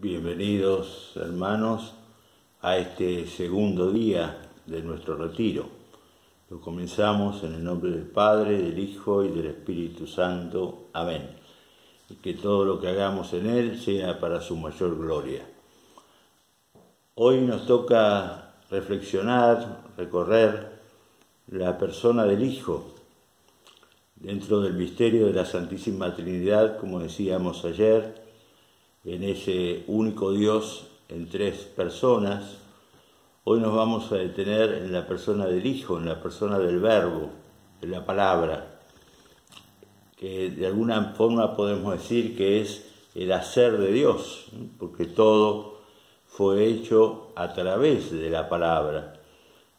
Bienvenidos, hermanos, a este segundo día de nuestro retiro. Lo comenzamos en el nombre del Padre, del Hijo y del Espíritu Santo. Amén. Y que todo lo que hagamos en Él sea para su mayor gloria. Hoy nos toca reflexionar, recorrer la persona del Hijo dentro del misterio de la Santísima Trinidad, como decíamos ayer, en ese único Dios en tres personas. Hoy nos vamos a detener en la persona del Hijo, en la persona del Verbo, de la palabra, que de alguna forma podemos decir que es el hacer de Dios, porque todo fue hecho a través de la palabra.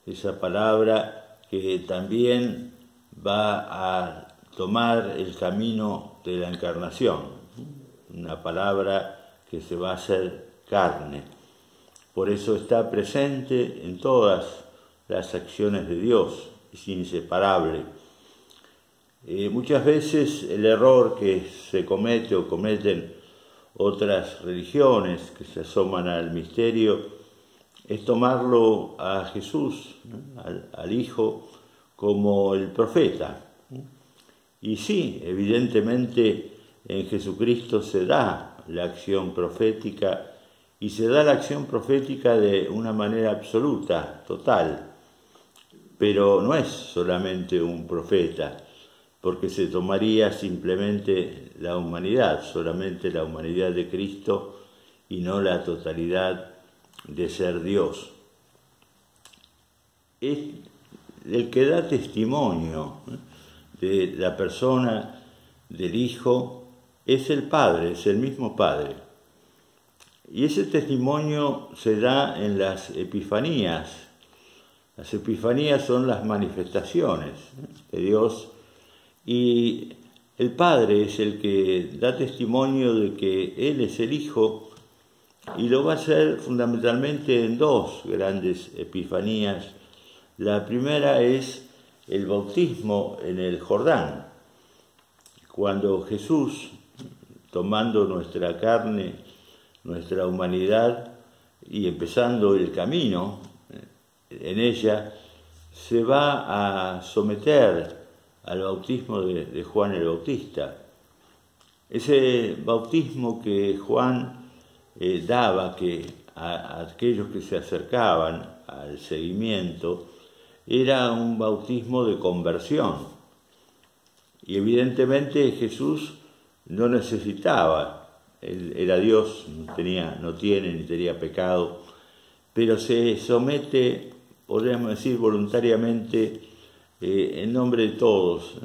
Esa palabra que también va a tomar el camino de la encarnación, una palabra que se va a hacer carne. Por eso está presente en todas las acciones de Dios, es inseparable. Muchas veces el error que se comete o cometen otras religiones que se asoman al misterio es tomarlo a Jesús, al Hijo, como el profeta. Y sí, evidentemente en Jesucristo se da la acción profética, y se da la acción profética de una manera absoluta, total. Pero no es solamente un profeta, porque se tomaría simplemente la humanidad, solamente la humanidad de Cristo y no la totalidad de ser Dios. Es el que da testimonio de la persona del Hijo es el Padre, es el mismo Padre. Y ese testimonio se da en las epifanías. Las epifanías son las manifestaciones de Dios, y el Padre es el que da testimonio de que Él es el Hijo, y lo va a hacer fundamentalmente en dos grandes epifanías. La primera es el bautismo en el Jordán, cuando Jesús, tomando nuestra carne, nuestra humanidad, y empezando el camino en ella, se va a someter al bautismo de Juan el Bautista. Ese bautismo que Juan daba que a aquellos que se acercaban al seguimiento era un bautismo de conversión. Y evidentemente Jesús no necesitaba, Él era Dios, no tiene ni tenía pecado, pero se somete, podríamos decir voluntariamente, en nombre de todos,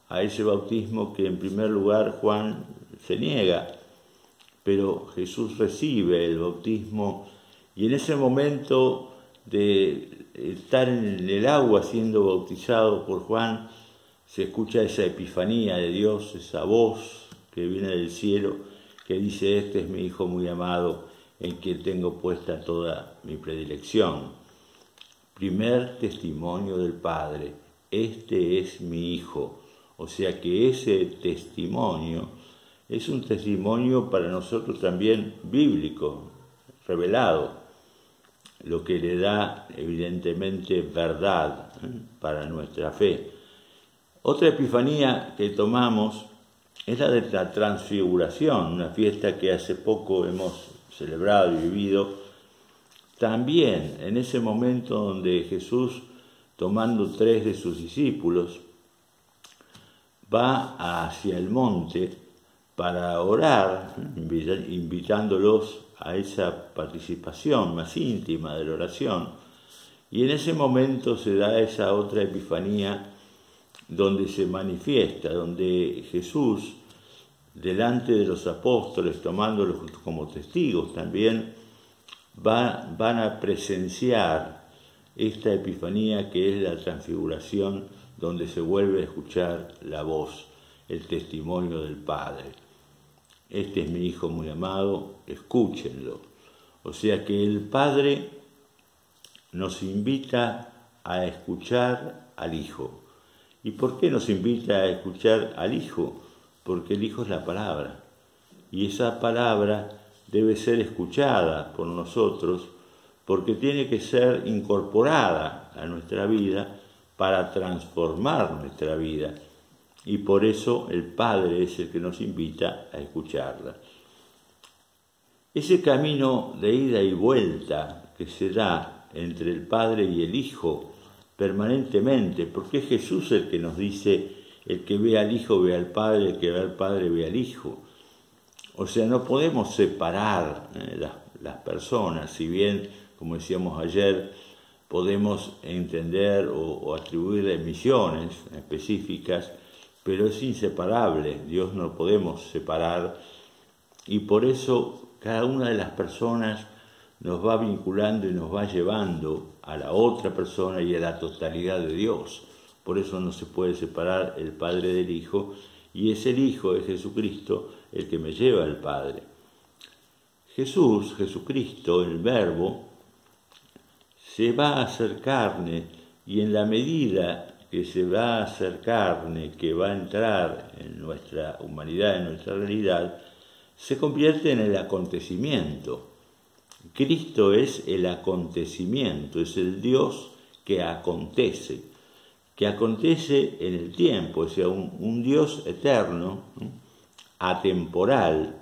a ese bautismo que en primer lugar Juan se niega, pero Jesús recibe el bautismo, y en ese momento de estar en el agua siendo bautizado por Juan, se escucha esa epifanía de Dios, esa voz que viene del cielo, que dice: este es mi Hijo muy amado, en quien tengo puesta toda mi predilección. Primer testimonio del Padre: este es mi Hijo. O sea que ese testimonio es un testimonio para nosotros también bíblico, revelado, lo que le da evidentemente verdad para nuestra fe. Otra epifanía que tomamos es la de la Transfiguración, una fiesta que hace poco hemos celebrado y vivido. También en ese momento donde Jesús, tomando 3 de sus discípulos, va hacia el monte para orar, invitándolos a esa participación más íntima de la oración. Y en ese momento se da esa otra epifanía donde se manifiesta, donde Jesús, delante de los apóstoles, tomándolos como testigos también, van a presenciar esta epifanía que es la transfiguración, donde se vuelve a escuchar la voz, el testimonio del Padre. Este es mi Hijo muy amado, escúchenlo. O sea que el Padre nos invita a escuchar al Hijo. ¿Y por qué nos invita a escuchar al Hijo? Porque el Hijo es la palabra. Y esa palabra debe ser escuchada por nosotros porque tiene que ser incorporada a nuestra vida para transformar nuestra vida. Y por eso el Padre es el que nos invita a escucharla. Ese camino de ida y vuelta que se da entre el Padre y el Hijo permanentemente, porque es Jesús el que nos dice: el que ve al Hijo ve al Padre, el que ve al Padre ve al Hijo. O sea, no podemos separar las personas, si bien, como decíamos ayer, podemos entender o atribuirle misiones específicas, pero es inseparable. Dios no lo podemos separar, y por eso cada una de las personas nos va vinculando y nos va llevando a la otra persona y a la totalidad de Dios. Por eso no se puede separar el Padre del Hijo, y es el Hijo de Jesucristo el que me lleva al Padre. Jesucristo, el Verbo, se va a hacer carne, y en la medida que se va a hacer carne, que va a entrar en nuestra humanidad, en nuestra realidad, se convierte en el acontecimiento. Cristo es el acontecimiento, es el Dios que acontece en el tiempo, o sea, un Dios eterno, atemporal,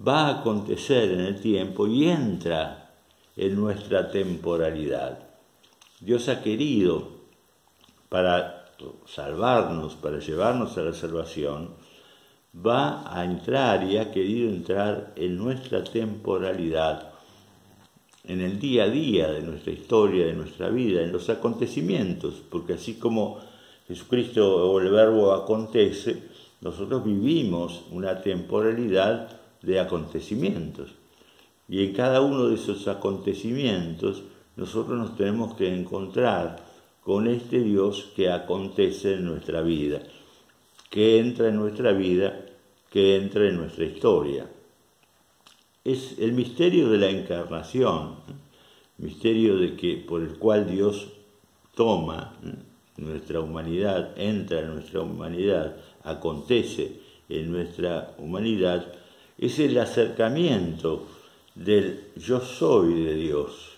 va a acontecer en el tiempo y entra en nuestra temporalidad. Dios ha querido, para salvarnos, para llevarnos a la salvación, va a entrar y ha querido entrar en nuestra temporalidad, en el día a día de nuestra historia, de nuestra vida, en los acontecimientos, porque así como Jesucristo o el Verbo acontece, nosotros vivimos una temporalidad de acontecimientos. Y en cada uno de esos acontecimientos nosotros nos tenemos que encontrar con este Dios que acontece en nuestra vida, que entra en nuestra vida, que entra en nuestra historia. Es el misterio de la encarnación, misterio por el cual Dios toma nuestra humanidad, entra en nuestra humanidad, acontece en nuestra humanidad, es el acercamiento del yo soy de Dios,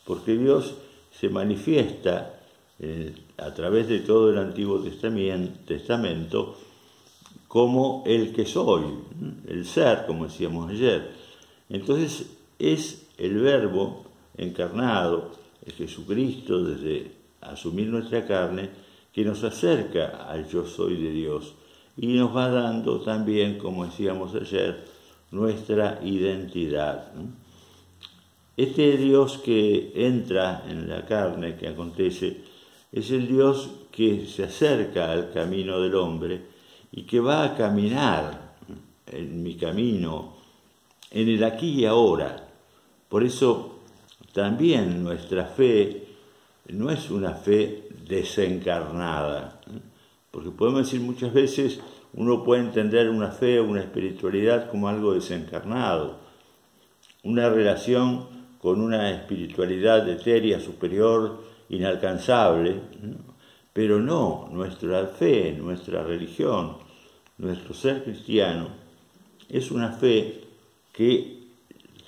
porque Dios se manifiesta a través de todo el Antiguo Testamento como el que soy, el ser, como decíamos ayer. Entonces es el Verbo encarnado, es Jesucristo, desde asumir nuestra carne, que nos acerca al yo soy de Dios y nos va dando también, como decíamos ayer, nuestra identidad. Este Dios que entra en la carne, que acontece, es el Dios que se acerca al camino del hombre y que va a caminar en mi camino, en el aquí y ahora. Por eso también nuestra fe no es una fe desencarnada, porque podemos decir muchas veces, uno puede entender una fe o una espiritualidad como algo desencarnado, una relación con una espiritualidad etérea, superior, inalcanzable, pero no, nuestra fe, nuestra religión, nuestro ser cristiano, es una fe que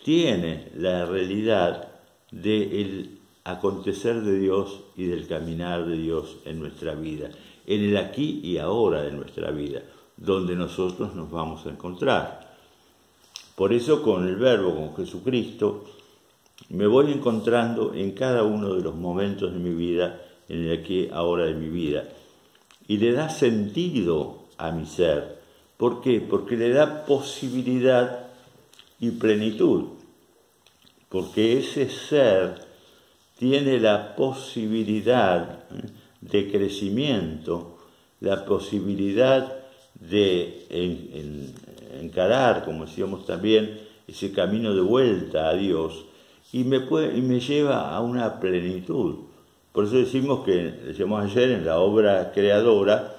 tiene la realidad del acontecer de Dios y del caminar de Dios en nuestra vida, en el aquí y ahora de nuestra vida, donde nosotros nos vamos a encontrar. Por eso con el Verbo, con Jesucristo, me voy encontrando en cada uno de los momentos de mi vida, en el aquí y ahora de mi vida, y le da sentido a mi ser. ¿Por qué? Porque le da posibilidad y plenitud, porque ese ser tiene la posibilidad de crecimiento, la posibilidad de encarar, como decíamos también, ese camino de vuelta a Dios, y me lleva a una plenitud. Por eso decimos ayer en la obra creadora,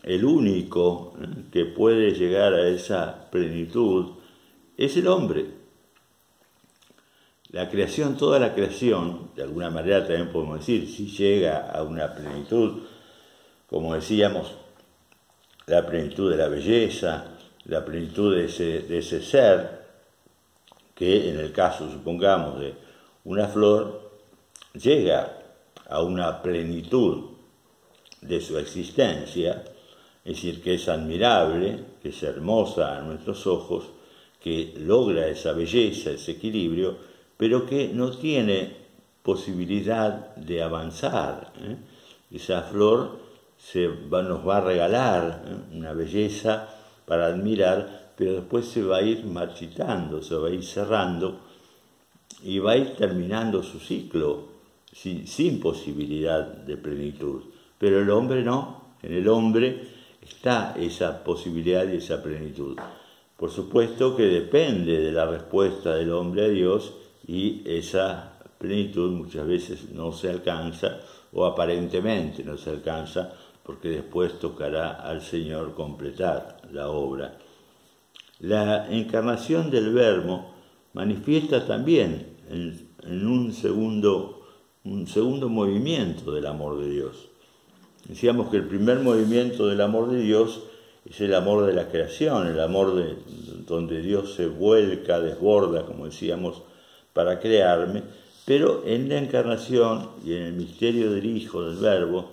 el único que puede llegar a esa plenitud es el hombre. La creación, toda la creación, de alguna manera también podemos decir, si llega a una plenitud, como decíamos, la plenitud de la belleza, la plenitud de ese ser, que en el caso, supongamos, de una flor, llega a una plenitud de su existencia, es decir, que es admirable, que es hermosa a nuestros ojos, que logra esa belleza, ese equilibrio, pero que no tiene posibilidad de avanzar. Esa flor nos va a regalar una belleza para admirar, pero después se va a ir marchitando, se va a ir cerrando y va a ir terminando su ciclo sin posibilidad de plenitud. Pero el hombre no, en el hombre está esa posibilidad y esa plenitud. Por supuesto que depende de la respuesta del hombre a Dios, y esa plenitud muchas veces no se alcanza, o aparentemente no se alcanza, porque después tocará al Señor completar la obra. La encarnación del Verbo manifiesta también en un segundo movimiento del amor de Dios. Decíamos que el primer movimiento del amor de Dios es el amor de la creación, el amor donde Dios se vuelca, desborda, como decíamos, para crearme, pero en la encarnación y en el misterio del Hijo, del Verbo,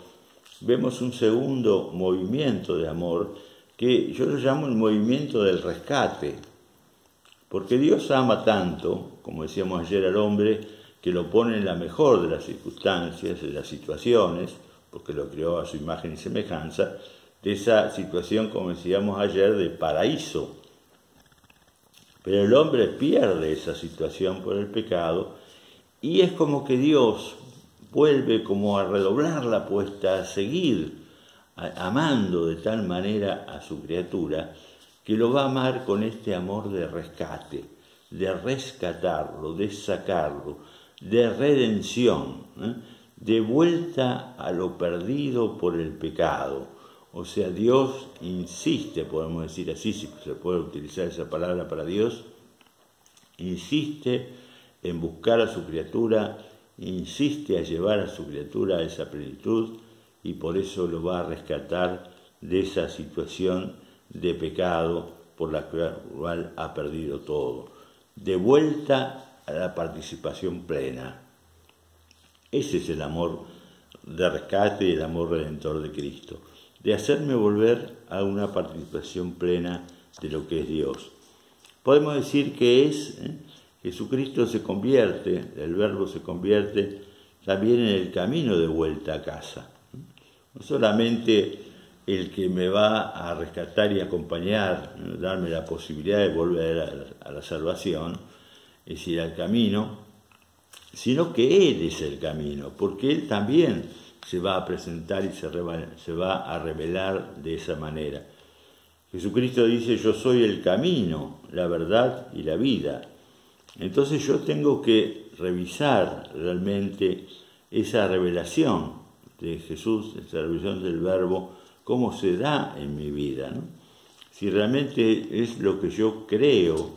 vemos un segundo movimiento de amor que yo lo llamo el movimiento del rescate, porque Dios ama tanto, como decíamos ayer, al hombre, que lo pone en la mejor de las circunstancias, de las situaciones, porque lo creó a su imagen y semejanza, de esa situación, como decíamos ayer, de paraíso. Pero el hombre pierde esa situación por el pecado, y es como que Dios vuelve como a redoblar la apuesta, a seguir amando de tal manera a su criatura, que lo va a amar con este amor de rescate, de rescatarlo, de sacarlo, de redención, de vuelta a lo perdido por el pecado. O sea, Dios insiste, podemos decir así, si se puede utilizar esa palabra para Dios, insiste en buscar a su criatura, insiste a llevar a su criatura a esa plenitud, y por eso lo va a rescatar de esa situación de pecado por la cual ha perdido todo. De vuelta a la participación plena. Ese es el amor de rescate y el amor redentor de Cristo, de hacerme volver a una participación plena de lo que es Dios. Podemos decir que Jesucristo se convierte, el Verbo se convierte también en el camino de vuelta a casa. No solamente el que me va a rescatar y acompañar, darme la posibilidad de volver a la salvación, es decir, al camino, sino que Él es el camino, porque Él también se va a presentar y se va a revelar de esa manera. Jesucristo dice: yo soy el camino, la verdad y la vida. Entonces yo tengo que revisar realmente esa revelación de Jesús, esa revelación del Verbo, cómo se da en mi vida, ¿no? Si realmente es lo que yo creo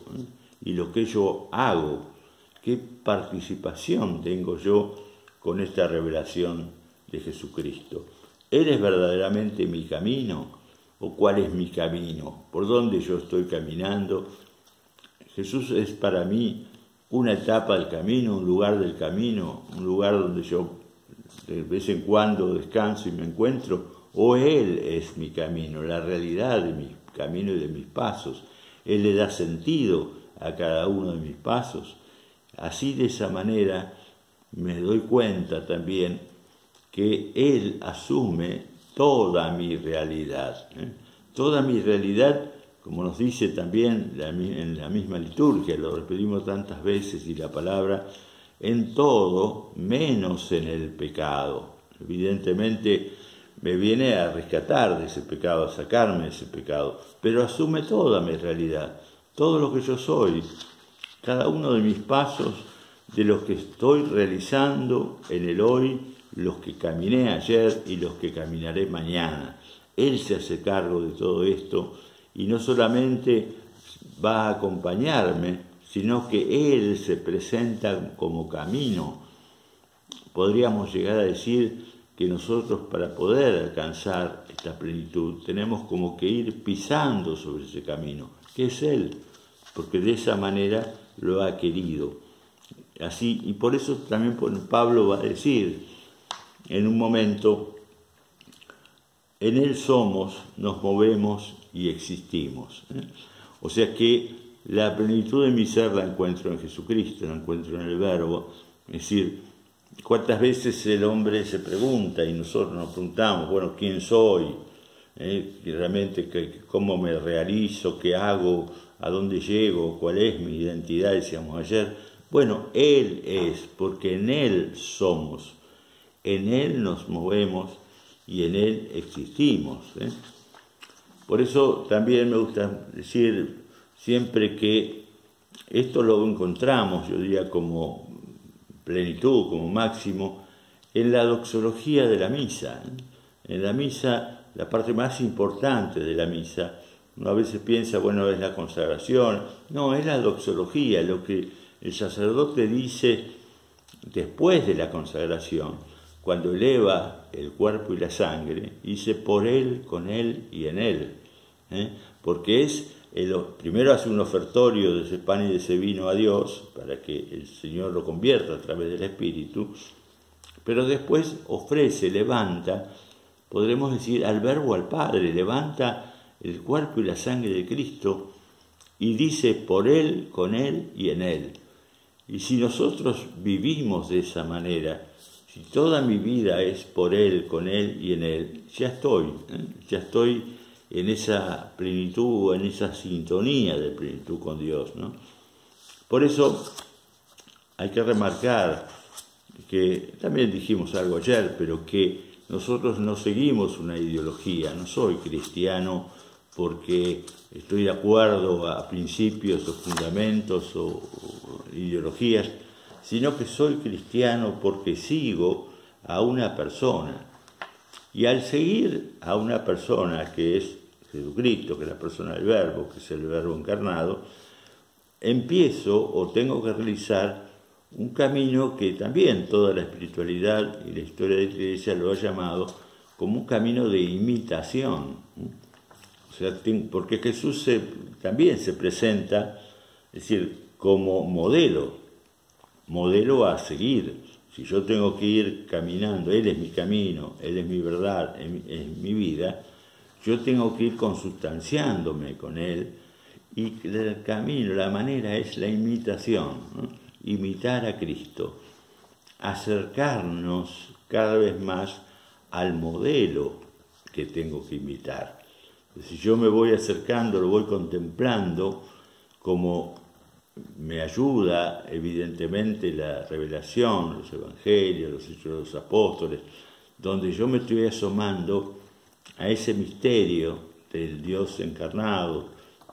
y lo que yo hago, qué participación tengo yo con esta revelación de Jesucristo. ¿Él es verdaderamente mi camino? ¿O cuál es mi camino? ¿Por dónde yo estoy caminando? Jesús es para mí una etapa del camino, un lugar del camino, un lugar donde yo de vez en cuando descanso y me encuentro, o Él es mi camino, la realidad de mi camino y de mis pasos. Él le da sentido a cada uno de mis pasos. Así, de esa manera, me doy cuenta también que Él asume toda mi realidad. Toda mi realidad, como nos dice también en la misma liturgia, lo repetimos tantas veces, y la palabra, en todo menos en el pecado. Evidentemente me viene a rescatar de ese pecado, a sacarme de ese pecado, pero asume toda mi realidad, todo lo que yo soy, cada uno de mis pasos, de los que estoy realizando en el hoy, los que caminé ayer y los que caminaré mañana. Él se hace cargo de todo esto, y no solamente va a acompañarme, sino que Él se presenta como camino. Podríamos llegar a decir que nosotros, para poder alcanzar esta plenitud, tenemos como que ir pisando sobre ese camino, que es Él, porque de esa manera lo ha querido. Así, y por eso también Pablo va a decir en un momento, en Él somos, nos movemos y existimos. O sea que la plenitud de mi ser la encuentro en Jesucristo, la encuentro en el Verbo. Es decir, ¿cuántas veces el hombre se pregunta y nosotros nos preguntamos, bueno, ¿quién soy? Y realmente, ¿cómo me realizo? ¿Qué hago? ¿A dónde llego? ¿Cuál es mi identidad? Decíamos ayer. Bueno, Él es, porque en Él somos, en Él nos movemos y en Él existimos. Por eso también me gusta decir siempre que esto lo encontramos, yo diría, como plenitud, como máximo, en la doxología de la misa. En la misa, la parte más importante de la misa, uno a veces piensa, bueno, es la consagración. No, es la doxología, lo que el sacerdote dice después de la consagración, cuando eleva el cuerpo y la sangre, dice por Él, con Él y en Él. Porque primero hace un ofertorio de ese pan y de ese vino a Dios, para que el Señor lo convierta a través del Espíritu, pero después ofrece, levanta, podremos decir, al Verbo, al Padre, levanta el cuerpo y la sangre de Cristo y dice por Él, con Él y en Él. Y si nosotros vivimos de esa manera, si toda mi vida es por Él, con Él y en Él, ya estoy en esa plenitud, en esa sintonía de plenitud con Dios, ¿no? Por eso hay que remarcar que, también dijimos algo ayer, pero que nosotros no seguimos una ideología. No soy cristiano porque estoy de acuerdo a principios o fundamentos o ideologías, sino que soy cristiano porque sigo a una persona. Y al seguir a una persona que es Jesucristo, que es la persona del Verbo, que es el Verbo encarnado, empiezo o tengo que realizar un camino que también toda la espiritualidad y la historia de la Iglesia lo ha llamado como un camino de imitación. O sea, porque Jesús también se presenta, es decir, como modelo a seguir. Si yo tengo que ir caminando, Él es mi camino, Él es mi verdad, es mi vida, yo tengo que ir consustanciándome con Él, y el camino, la manera es la imitación, ¿no? Imitar a Cristo, acercarnos cada vez más al modelo que tengo que imitar. Si yo me voy acercando, lo voy contemplando, como me ayuda evidentemente la revelación, los evangelios, los hechos de los apóstoles, donde yo me estoy asomando a ese misterio del Dios encarnado,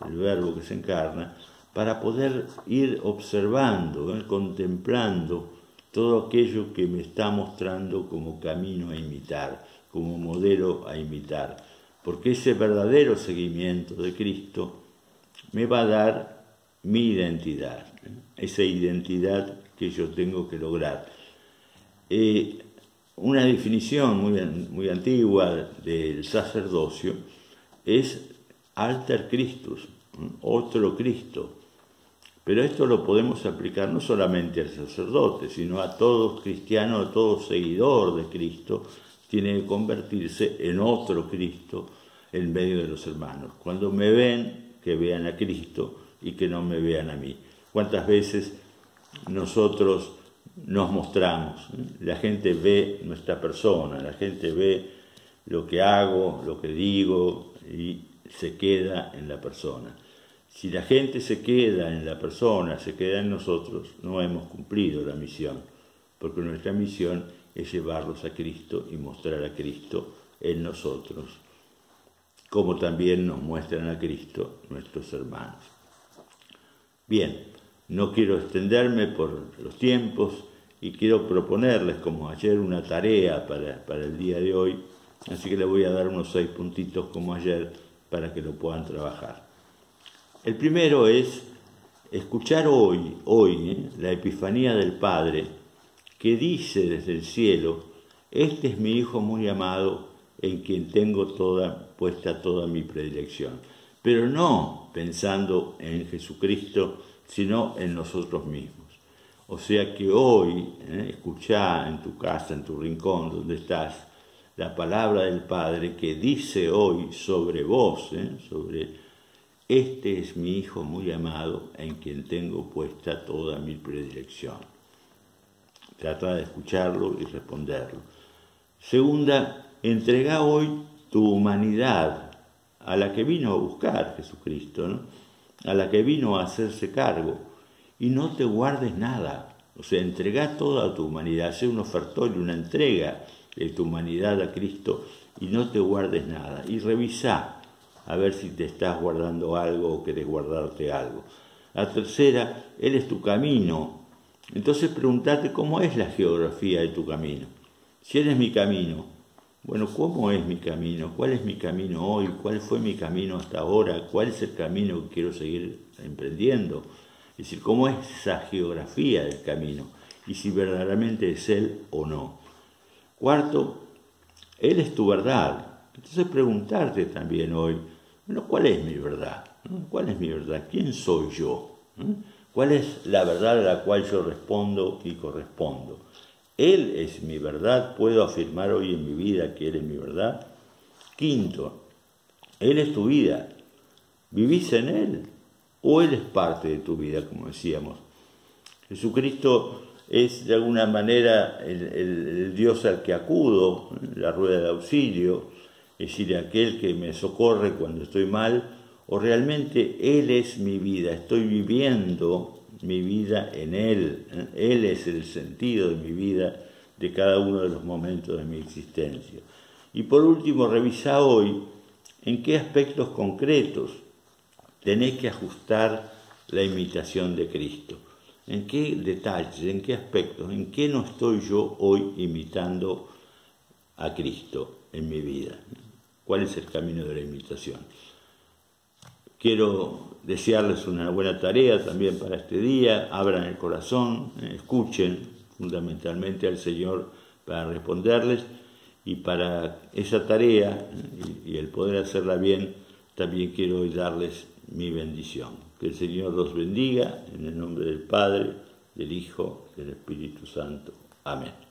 el Verbo que se encarna, para poder ir observando, contemplando todo aquello que me está mostrando como camino a imitar, como modelo a imitar. Porque ese verdadero seguimiento de Cristo me va a dar mi identidad, esa identidad que yo tengo que lograr. Una definición muy antigua del sacerdocio es alter Christus, otro Cristo. Pero esto lo podemos aplicar no solamente al sacerdote, sino a todo cristiano, a todo seguidor de Cristo, tiene que convertirse en otro Cristo en medio de los hermanos. Cuando me ven, que vean a Cristo y que no me vean a mí. ¿Cuántas veces nosotros nos mostramos? La gente ve nuestra persona, la gente ve lo que hago, lo que digo y se queda en la persona. Si la gente se queda en la persona, se queda en nosotros, no hemos cumplido la misión, porque nuestra misión es llevarlos a Cristo y mostrar a Cristo en nosotros, como también nos muestran a Cristo nuestros hermanos. Bien, no quiero extenderme por los tiempos y quiero proponerles, como ayer, una tarea para el día de hoy, así que les voy a dar unos 6 puntitos como ayer para que lo puedan trabajar. El primero es escuchar hoy, la Epifanía del Padre, que dice desde el cielo: este es mi Hijo muy amado, en quien tengo puesta toda mi predilección. Pero no pensando en Jesucristo, sino en nosotros mismos. O sea que hoy, escuchá en tu casa, en tu rincón, donde estás, la palabra del Padre que dice hoy sobre vos, sobre este es mi Hijo muy amado, en quien tengo puesta toda mi predilección. Trata de escucharlo y responderlo. Segunda, entrega hoy tu humanidad a la que vino a buscar Jesucristo, ¿no? A la que vino a hacerse cargo, y no te guardes nada. O sea, entrega toda tu humanidad, haz un ofertorio, una entrega de tu humanidad a Cristo y no te guardes nada. Y revisá a ver si te estás guardando algo o querés guardarte algo. La tercera, Él es tu camino. Entonces preguntate cómo es la geografía de tu camino. Si Él es mi camino, bueno, ¿cómo es mi camino? ¿Cuál es mi camino hoy? ¿Cuál fue mi camino hasta ahora? ¿Cuál es el camino que quiero seguir emprendiendo? Es decir, ¿cómo es esa geografía del camino? Y si verdaderamente es Él o no. Cuarto, Él es tu verdad. Entonces preguntarte también hoy, bueno, ¿cuál es mi verdad? ¿Cuál es mi verdad? ¿Quién soy yo? ¿Cuál es la verdad a la cual yo respondo y correspondo? Él es mi verdad, puedo afirmar hoy en mi vida que Él es mi verdad. Quinto, Él es tu vida. ¿Vivís en Él? ¿O Él es parte de tu vida, como decíamos? Jesucristo es de alguna manera el Dios al que acudo, la rueda de auxilio, es decir, aquel que me socorre cuando estoy mal, o realmente Él es mi vida, estoy viviendo mi vida en Él. Él es el sentido de mi vida, de cada uno de los momentos de mi existencia. Y por último, revisa hoy en qué aspectos concretos tenés que ajustar la imitación de Cristo. ¿En qué detalles, en qué aspectos, en qué no estoy yo hoy imitando a Cristo en mi vida? ¿Cuál es el camino de la imitación? Quiero desearles una buena tarea también para este día. Abran el corazón, escuchen fundamentalmente al Señor para responderles, y para esa tarea y el poder hacerla bien, también quiero hoy darles mi bendición. Que el Señor los bendiga en el nombre del Padre, del Hijo, del Espíritu Santo. Amén.